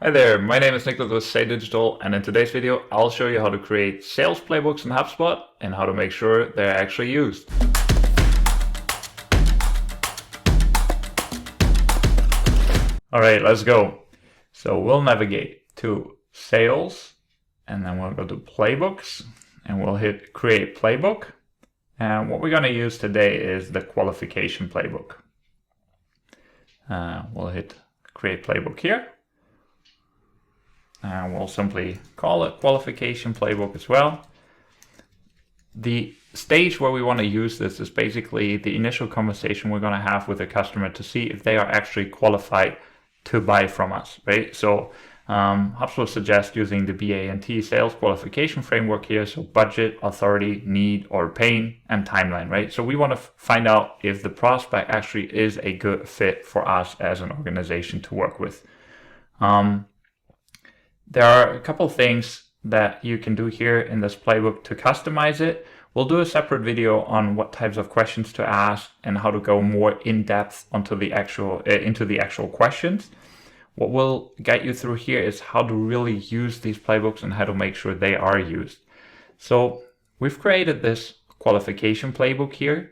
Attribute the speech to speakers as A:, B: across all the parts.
A: Hi there, my name is Nicholas with Say.digital, and in today's video I'll show you how to create sales playbooks in HubSpot and how to make sure they're actually used. Alright, let's go. So we'll navigate to Sales, and then we'll go to Playbooks, and we'll hit Create Playbook. And what we're going to use today is the Qualification Playbook. We'll hit Create Playbook here. And we'll simply call it Qualification Playbook as well. The stage where we want to use this is basically the initial conversation we're going to have with the customer to see if they are actually qualified to buy from us, right? So HubSpot suggests using the BA&T sales qualification framework here. So budget, authority, need, or pain, and timeline, right? So we want to find out if the prospect actually is a good fit for us as an organization to work with. There are a couple things that you can do here in this playbook to customize it. We'll do a separate video on what types of questions to ask and how to go more in depth into the actual questions. What we'll get you through here is how to really use these playbooks and how to make sure they are used. So we've created this qualification playbook here,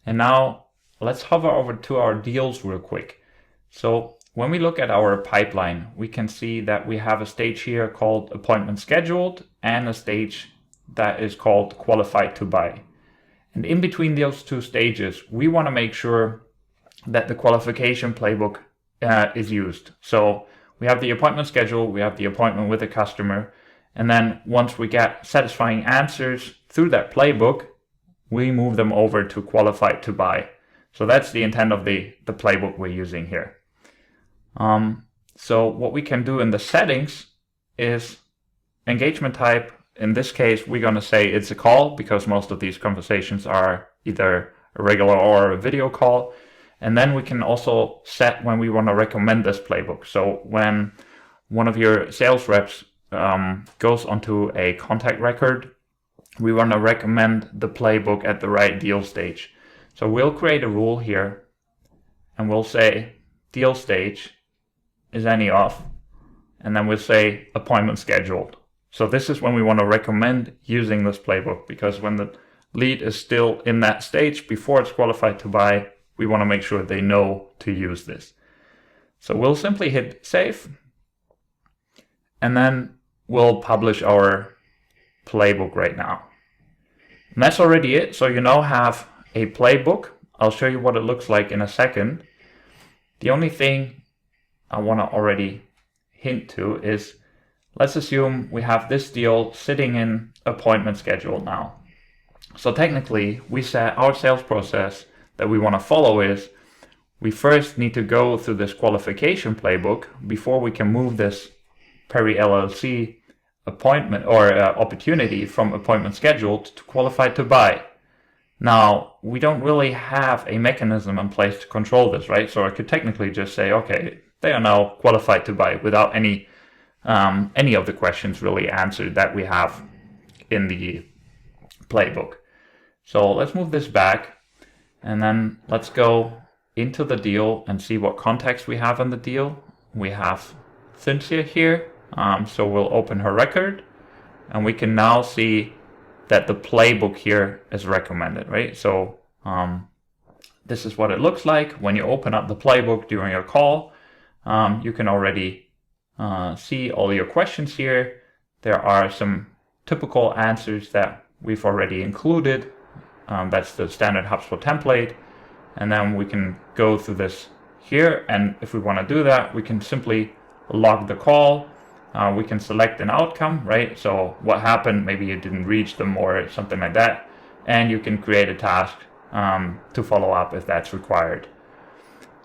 A: and now let's hover over to our deals real quick. So when we look at our pipeline, we can see that we have a stage here called appointment scheduled and a stage that is called qualified to buy. And in between those two stages, we want to make sure that the qualification playbook is used. So we have the appointment schedule, we have the appointment with the customer, and then once we get satisfying answers through that playbook, we move them over to qualified to buy. So that's the intent of the playbook we're using here. So what we can do in the settings is engagement type. In this case, we're going to say it's a call because most of these conversations are either a regular or a video call. And then we can also set when we want to recommend this playbook. So when one of your sales reps goes onto a contact record, we want to recommend the playbook at the right deal stage. So we'll create a rule here and we'll say deal stage is any off, and then we'll say appointment scheduled. So this is when we want to recommend using this playbook, because when the lead is still in that stage before it's qualified to buy, we want to make sure they know to use this. So we'll simply hit save, and then we'll publish our playbook right now. And that's already it. So you now have a playbook. I'll show you what it looks like in a second. The only thing I want to already hint to is, let's assume we have this deal sitting in appointment schedule now. So technically, we said our sales process that we want to follow is we first need to go through this qualification playbook before we can move this Perry LLC appointment or opportunity from appointment scheduled to qualified to buy. Now, we don't really have a mechanism in place to control this, right? So I could technically just say, okay, they are now qualified to buy without any of the questions really answered that we have in the playbook. So let's move this back, and then let's go into the deal and see what context we have in the deal. We have Cynthia here, so we'll open her record, and we can now see that the playbook here is recommended, right? So this is what it looks like when you open up the playbook during a call. You can already see all your questions here. There are some typical answers that we've already included. That's the standard HubSpot template. And then we can go through this here. And if we want to do that, we can simply log the call. We can select an outcome, right? So what happened, maybe you didn't reach them or something like that. And you can create a task to follow up if that's required.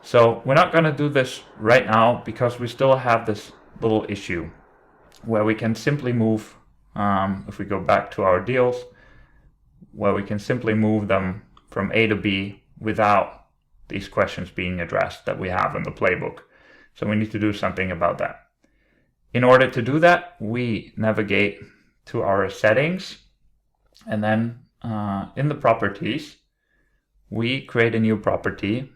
A: So we're not going to do this right now because we still have this little issue where we can simply move, if we go back to our deals, where we can simply move them from A to B without these questions being addressed that we have in the playbook. So we need to do something about that. In order to do that, we navigate to our settings, and then in the properties, we create a new property.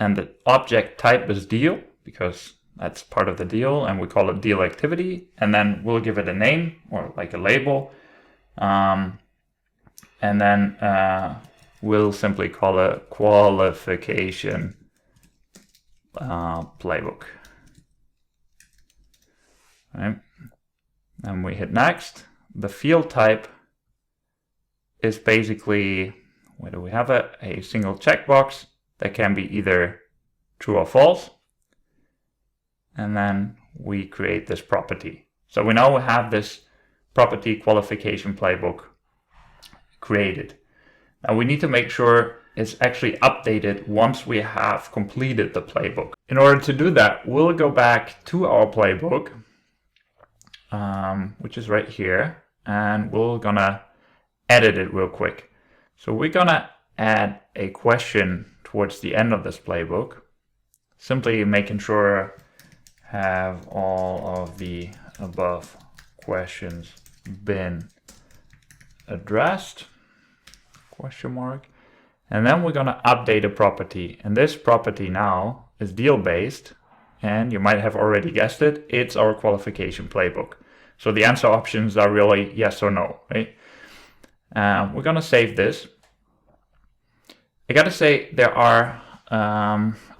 A: And the object type is deal, because That's part of the deal, and we call it deal activity. And then we'll give it a name or like a label. And then we'll simply call it qualification playbook. Right. And we hit next. The field type is basically, where do we have it? A single checkbox that can be either true or false. And then we create this property. So we now have this property qualification playbook created. Now we need to make sure it's actually updated once we have completed the playbook. In order to do that, we'll go back to our playbook, which is right here, and we're gonna edit it real quick. So we're gonna add a question towards the end of this playbook, simply making sure have all of the above questions been addressed, question mark. And then we're gonna update a property, and this property now is deal based, and you might have already guessed it, it's our qualification playbook. So the answer options are really yes or no, right? We're gonna save this. I gotta say there are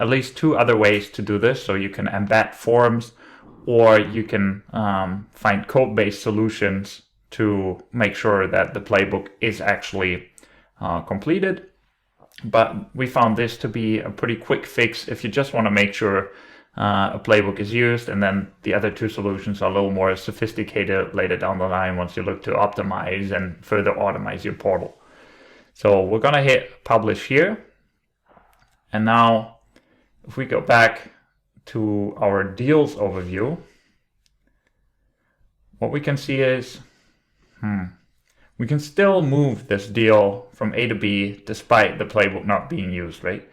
A: at least two other ways to do this. So you can embed forms, or you can find code-based solutions to make sure that the playbook is actually completed. But we found this to be a pretty quick fix if you just want to make sure a playbook is used, and then the other two solutions are a little more sophisticated later down the line once you look to optimize and further automate your portal. So we're gonna hit publish here. And now if we go back to our deals overview, what we can see is we can still move this deal from A to B despite the playbook not being used, right?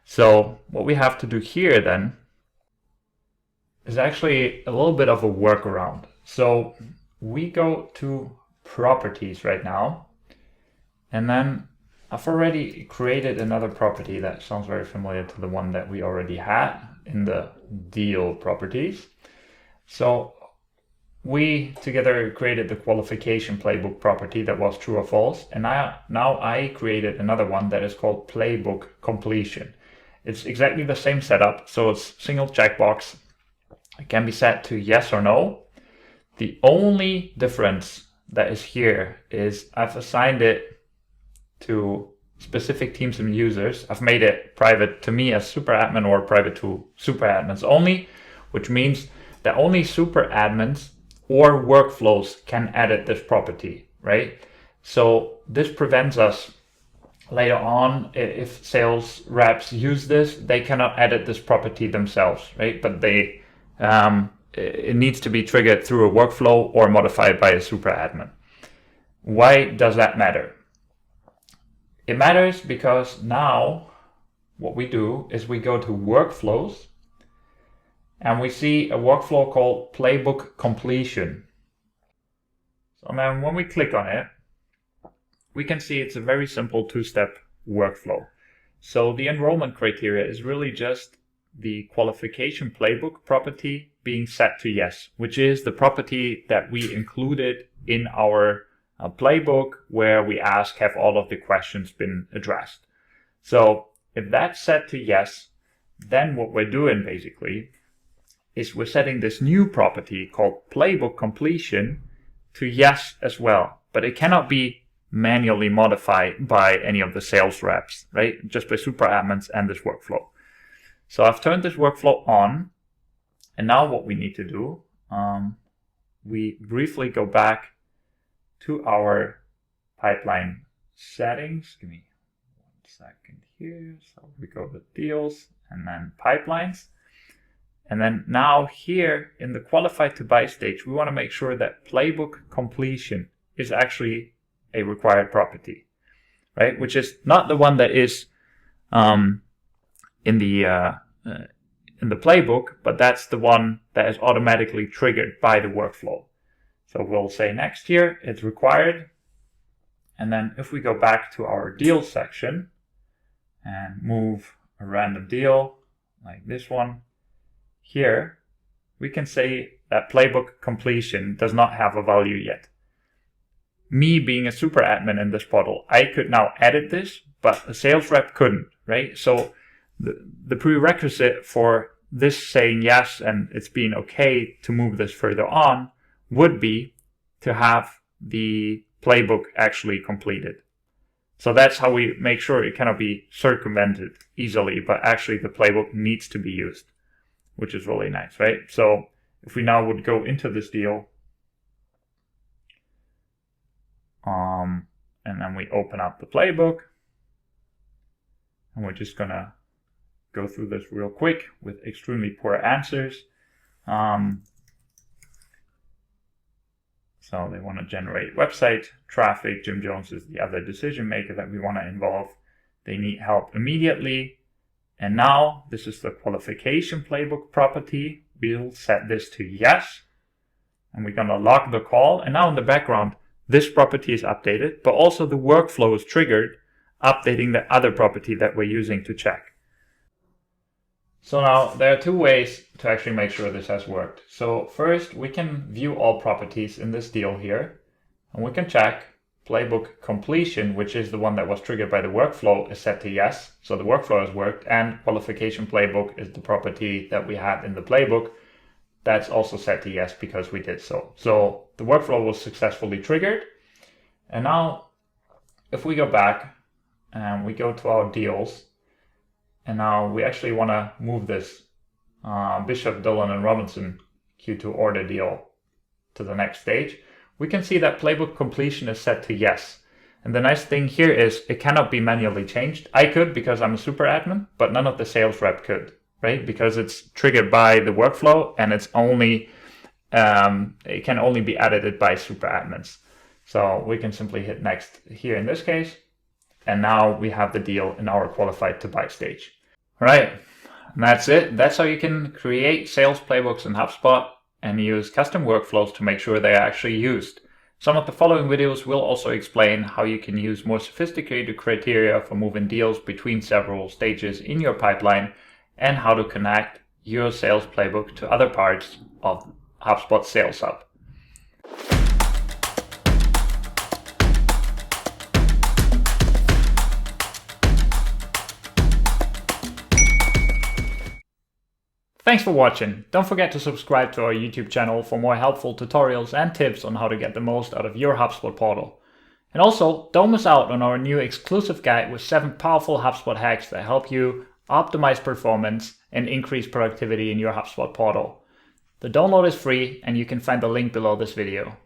A: So what we have to do here then is actually a little bit of a workaround. So we go to properties right now, and then I've already created another property that sounds very familiar to the one that we already had in the deal properties. So we together created the qualification playbook property that was true or false, and now I created another one that is called playbook completion. It's exactly the same setup, so it's single checkbox. It can be set to yes or no. The only difference that is here is I've assigned it to specific teams and users. I've made it private to me as super admin or private to super admins only, which means that only super admins or workflows can edit this property, right? So this prevents us later on, if sales reps use this, they cannot edit this property themselves, right? But they it needs to be triggered through a workflow or modified by a super admin. Why does that matter? It matters because now what we do is we go to workflows, and we see a workflow called playbook completion. So then when we click on it, we can see it's a very simple two-step workflow. So the enrollment criteria is really just the qualification playbook property being set to yes, which is the property that we included in our playbook where we ask, have all of the questions been addressed? So if that's set to yes, then what we're doing basically is we're setting this new property called playbook completion to yes as well, but it cannot be manually modified by any of the sales reps, right? Just by super admins and this workflow. So I've turned this workflow on, and now what we need to do, we briefly go back to our pipeline settings. Give me 1 second here. So we go to deals and then pipelines. And then now here in the qualified to buy stage, we want to make sure that playbook completion is actually a required property, right? Which is not the one that is in the playbook, but that's the one that is automatically triggered by the workflow. So we'll say next here, it's required. And then if we go back to our deal section and move a random deal like this one here, we can say that playbook completion does not have a value yet. Me being a super admin in this portal, I could now edit this, but a sales rep couldn't, right? So the prerequisite for this saying yes and it's being okay to move this further on would be to have the playbook actually completed. So that's how we make sure it cannot be circumvented easily, but actually the playbook needs to be used, which is really nice, right? So if we now would go into this deal, and then we open up the playbook, and we're just gonna go through this real quick with extremely poor answers. So they want to generate website traffic. Jim Jones is the other decision maker that we want to involve. They need help immediately. And now this is the qualification playbook property. We'll set this to yes. And we're going to log the call. And now in the background, this property is updated, but also the workflow is triggered, updating the other property that we're using to check. So now there are two ways to actually make sure this has worked. So first, we can view all properties in this deal here, and we can check playbook completion, which is the one that was triggered by the workflow, is set to yes. So the workflow has worked, and qualification playbook is the property that we had in the playbook. That's also set to yes because we did so. So the workflow was successfully triggered. And now if we go back and we go to our deals, and now we actually want to move this Bishop, Dillon, and Robinson Q2 order deal to the next stage, we can see that playbook completion is set to yes. And the nice thing here is it cannot be manually changed. I could because I'm a super admin, but none of the sales rep could, right? Because it's triggered by the workflow and it's only it can only be edited by super admins. So we can simply hit next here in this case. And now we have the deal in our qualified to buy stage. All right, and that's it. That's how you can create sales playbooks in HubSpot and use custom workflows to make sure they are actually used. Some of the following videos will also explain how you can use more sophisticated criteria for moving deals between several stages in your pipeline and how to connect your sales playbook to other parts of HubSpot Sales Hub. Thanks for watching. Don't forget to subscribe to our YouTube channel for more helpful tutorials and tips on how to get the most out of your HubSpot portal. And also, don't miss out on our new exclusive guide with 7 powerful HubSpot hacks that help you optimize performance and increase productivity in your HubSpot portal. The download is free and you can find the link below this video.